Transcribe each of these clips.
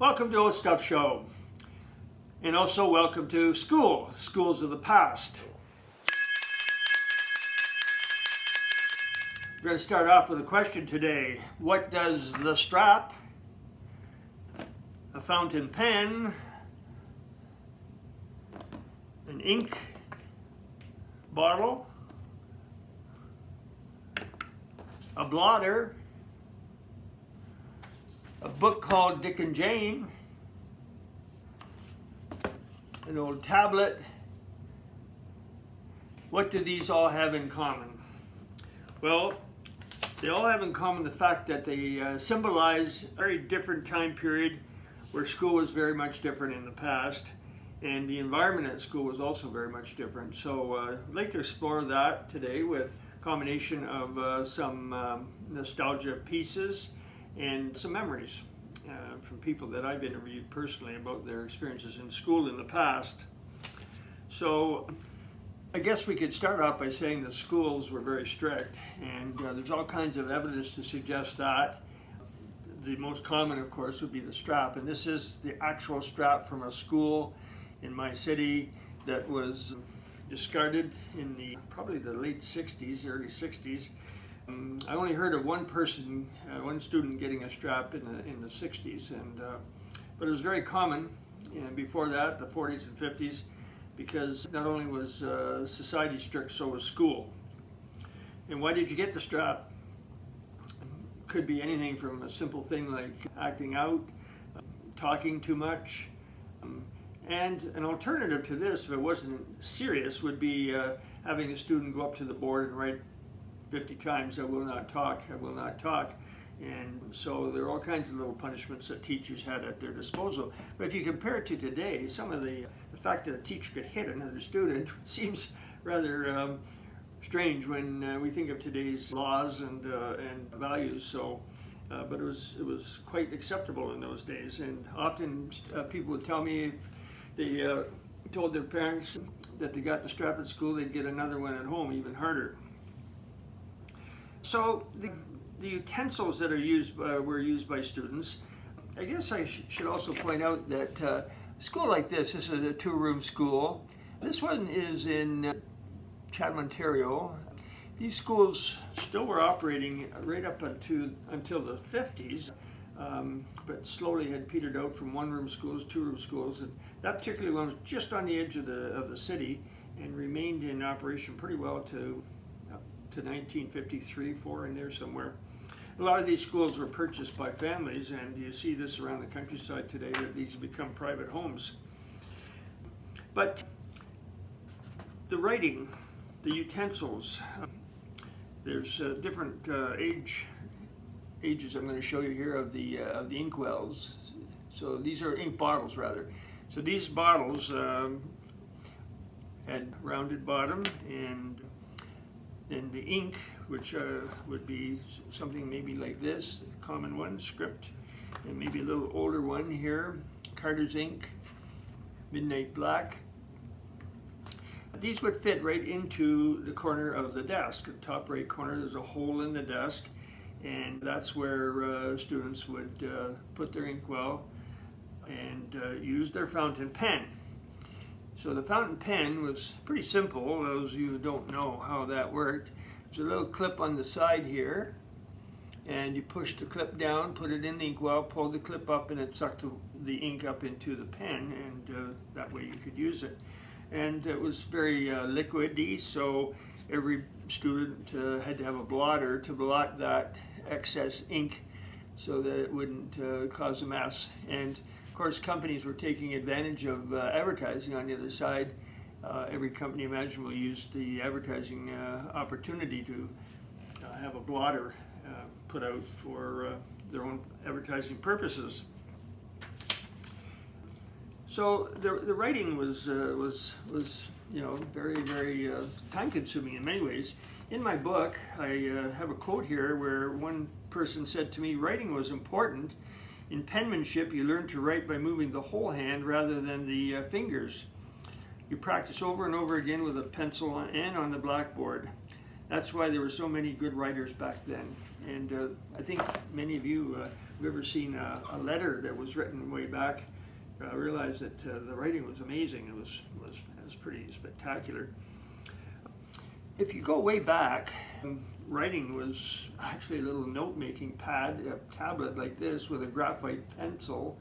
Welcome to Old Stuff Show, and also welcome to Schools of the Past. We're going to start off with a question today. What does the strap, a fountain pen, an ink bottle, a blotter, a book called Dick and Jane, an old tablet, what do these all have in common? Well, they all have in common the fact that they symbolize a very different time period where school was very much different in the past, and the environment at school was also very much different. So I'd like to explore that today with a combination of some nostalgia pieces and some memories from people that I've interviewed personally about their experiences in school in the past. So I guess we could start off by saying that schools were very strict, and there's all kinds of evidence to suggest that. The most common, of course, would be the strap, and this is the actual strap from a school in my city that was discarded in probably the late 60s, early 60s. I only heard of one person, one student getting a strap in the 60s, but it was very common before that, the 40s and 50s, because not only was society strict, so was school. And why did you get the strap? Could be anything from a simple thing like acting out, talking too much, and an alternative to this, if it wasn't serious, would be having a student go up to the board and write 50 times, "I will not talk, I will not talk." And so there are all kinds of little punishments that teachers had at their disposal. But if you compare it to today, some of the fact that a teacher could hit another student seems rather strange when we think of today's laws and values. So, but it was quite acceptable in those days. And often people would tell me if they told their parents that they got the strap at school, they'd get another one at home, even harder. So the utensils that are used were used by students. I guess I should also point out that a school like this is a two-room school. This one is in Chatham, Ontario. These schools still were operating right up until the 50s, but slowly had petered out from one-room schools, two-room schools. And that particular one was just on the edge of the city and remained in operation pretty well to 1953, 4 in there somewhere. A lot of these schools were purchased by families, and you see this around the countryside today, that these have become private homes. But the writing, the utensils, there's different ages I'm going to show you here of the Inkwells. So these are ink bottles, rather. So these bottles had rounded bottom, and then the ink, which would be something maybe like this, a common one, script, and maybe a little older one here, Carter's ink, Midnight Black. These would fit right into the corner of the desk. The top right corner, there's a hole in the desk, and that's where students would put their inkwell and use their fountain pen. So the fountain pen was pretty simple. Those of you who don't know how that worked, there's a little clip on the side here, and you push the clip down, put it in the inkwell, pull the clip up, and it sucked the ink up into the pen, and that way you could use it. And it was very liquidy, so every student had to have a blotter to blot that excess ink so that it wouldn't cause a mess. And of course, companies were taking advantage of advertising on the other side. Every company imaginable used the advertising opportunity to have a blotter put out for their own advertising purposes. So the writing was very, very time-consuming in many ways. In my book, I have a quote here where one person said to me, "Writing was important. In penmanship, you learn to write by moving the whole hand rather than the fingers. You practice over and over again with a pencil and on the blackboard. That's why there were so many good writers back then. And I think many of you who've ever seen a letter that was written way back realized that the writing was amazing. It was pretty spectacular. If you go way back, writing was actually a little note-making pad, a tablet like this with a graphite pencil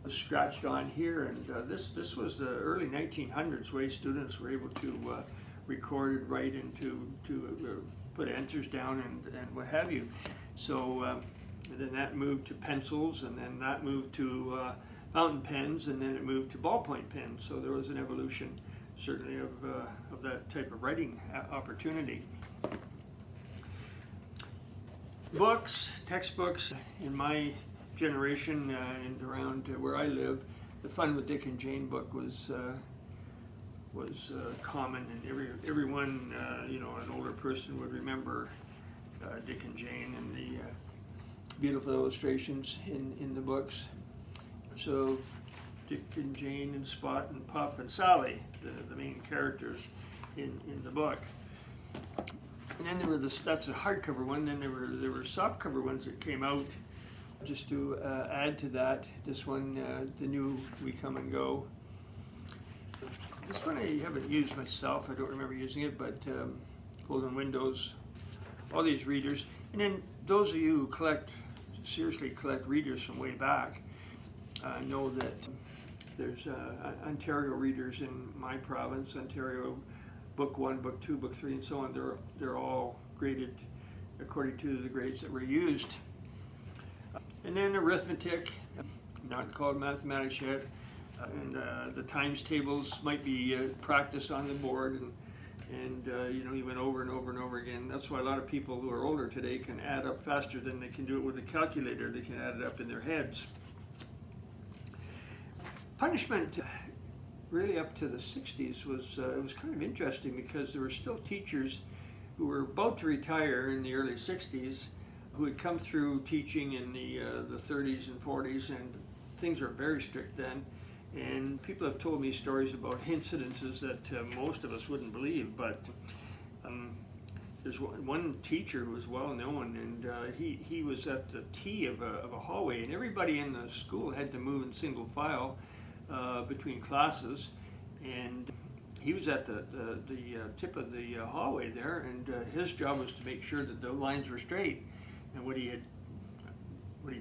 scratched on here, and this was the early 1900s way students were able to record and write and to put answers down and what have you. So then that moved to pencils, and then that moved to fountain pens, and then it moved to ballpoint pens. So there was an evolution, certainly, of that type of writing opportunity. Books, textbooks, in my generation and around where I live, the Fun with Dick and Jane book was common, and everyone, you know, an older person would remember Dick and Jane and the beautiful illustrations in the books. So Dick and Jane and Spot and Puff and Sally, the main characters in the book. And then there were that's a hardcover one. Then there were softcover ones that came out. Just to add to that, this one, the new We Come and Go. This one I haven't used myself. I don't remember using it, but Golden Windows, all these readers. And then those of you who seriously collect readers from way back, know that there's Ontario readers in my province, Ontario Book 1, Book 2, Book 3, and so on. They're all graded according to the grades that were used. And then arithmetic, not called mathematics yet, and the times tables might be practiced on the board, and you know, you went over and over and over again. That's why a lot of people who are older today can add up faster than they can do it with a calculator. They can add it up in their heads. Punishment, really up to the 60s, it was kind of interesting, because there were still teachers who were about to retire in the early 60s who had come through teaching in the 30s and 40s, and things were very strict then. And people have told me stories about incidences that most of us wouldn't believe, but there's one teacher who was well known, and he was at the T of a hallway, and everybody in the school had to move in single file between classes, and he was at the tip of the hallway there, and his job was to make sure that the lines were straight. And what he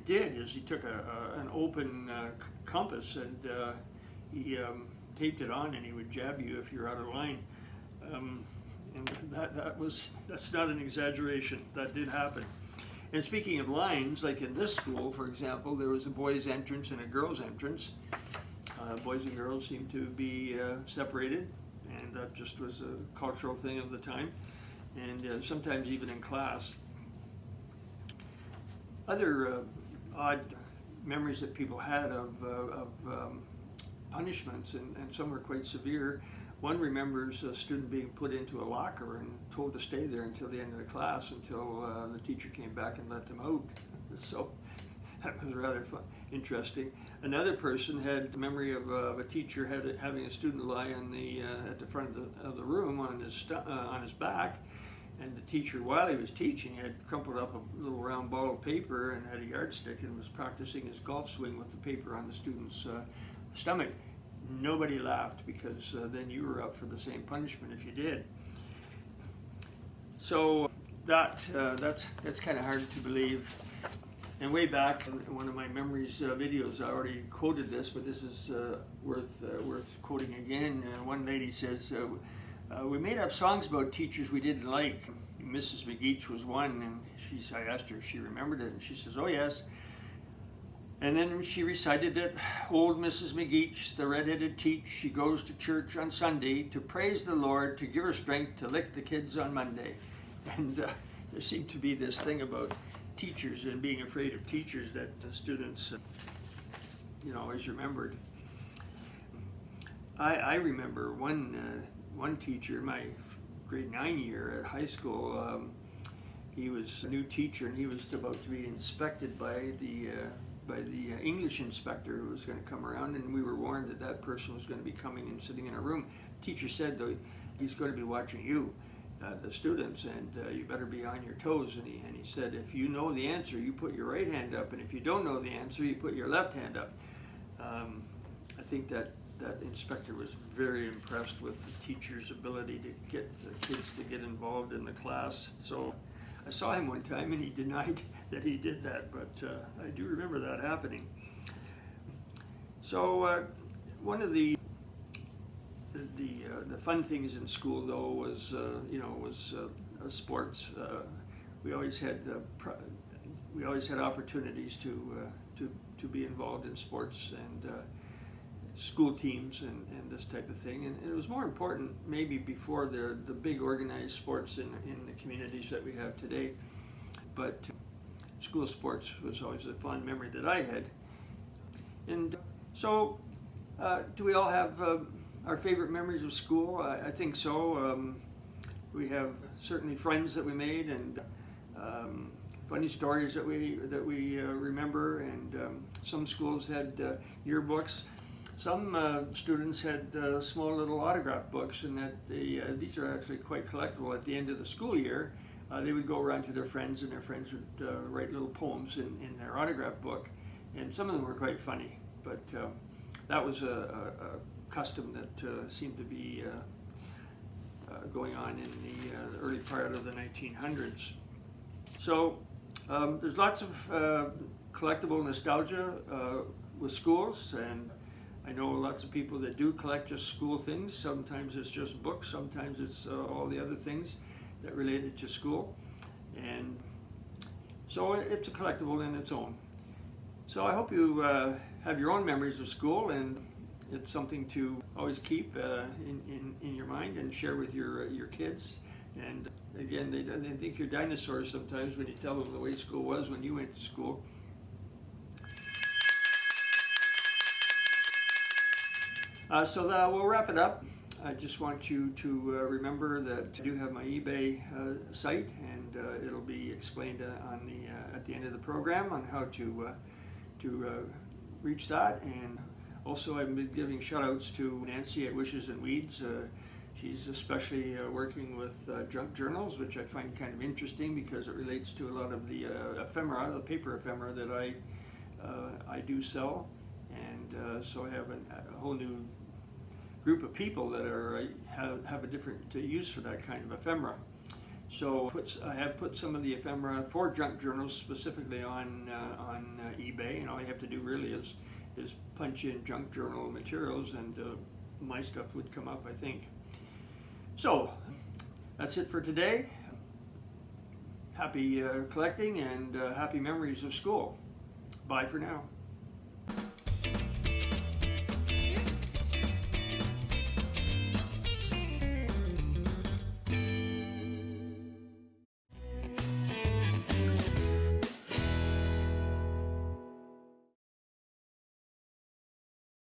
did is he took an open compass, and he taped it on, and he would jab you if you're out of line. And that's not an exaggeration. That did happen. And speaking of lines, like in this school, for example, there was a boys' entrance and a girls' entrance. Boys and girls seemed to be separated, and that just was a cultural thing of the time, and sometimes even in class. Other odd memories that people had of punishments, and some were quite severe. One remembers a student being put into a locker and told to stay there until the end of the class, until the teacher came back and let them out. So that was rather fun, interesting. Another person had the memory of a teacher having a student lie on at the front of the room on his back. And the teacher, while he was teaching, had crumpled up a little round ball of paper and had a yardstick and was practicing his golf swing with the paper on the student's stomach. Nobody laughed, because then you were up for the same punishment if you did. So that's kind of hard to believe. And way back in one of my memories videos, I already quoted this, but this is worth quoting again. One lady says, we made up songs about teachers we didn't like. Mrs. McGeach was one, and I asked her if she remembered it, and she says, oh yes. And then she recited it. Old Mrs. McGeach, the red-headed teach, she goes to church on Sunday to praise the Lord, to give her strength to lick the kids on Monday. And there seemed to be this thing about teachers and being afraid of teachers that students always remembered. I remember one teacher, my grade 9 year at high school. He was a new teacher, and he was about to be inspected by the English inspector who was going to come around, and we were warned that that person was going to be coming and sitting in a room. The teacher said, though, he's going to be watching you. the students, and you better be on your toes. And he said, if you know the answer, you put your right hand up, and if you don't know the answer, you put your left hand up. I think that inspector was very impressed with the teacher's ability to get the kids to get involved in the class. So I saw him one time and he denied that he did that, but I do remember that happening. So one of the fun things in school, though, was sports. We always had opportunities to be involved in sports and school teams and this type of thing. And it was more important maybe before the big organized sports in the communities that we have today. But school sports was always a fond memory that I had. And so, do we all have our favorite memories of school? I think so. We have certainly friends that we made, and funny stories that we remember. And some schools had yearbooks. Some students had small little autograph books, and that these are actually quite collectible. At the end of the school year, they would go around to their friends, and their friends would write little poems in their autograph book, and some of them were quite funny. But that was a custom that seemed to be going on in the early part of the 1900s. So there's lots of collectible nostalgia with schools, and I know lots of people that do collect just school things. Sometimes it's just books, sometimes it's all the other things that related to school. And so it's a collectible in its own. So I hope you have your own memories of school, and it's something to always keep in your mind and share with your kids. And again, they think you're dinosaurs sometimes when you tell them the way school was when you went to school. So we'll wrap it up. I just want you to remember that I do have my eBay site, and it'll be explained at the end of the program on how to reach that. And also, I've been giving shout outs to Nancy at Wishes and Weeds. She's especially working with junk journals, which I find kind of interesting because it relates to a lot of the ephemera, the paper ephemera that I do sell. And so I have a whole new group of people that have a different use for that kind of ephemera. So I have put some of the ephemera for junk journals specifically on eBay, and all you have to do really is punch in junk journal materials, and my stuff would come up, I think. So that's it for today. Happy collecting, and happy memories of school. Bye for now.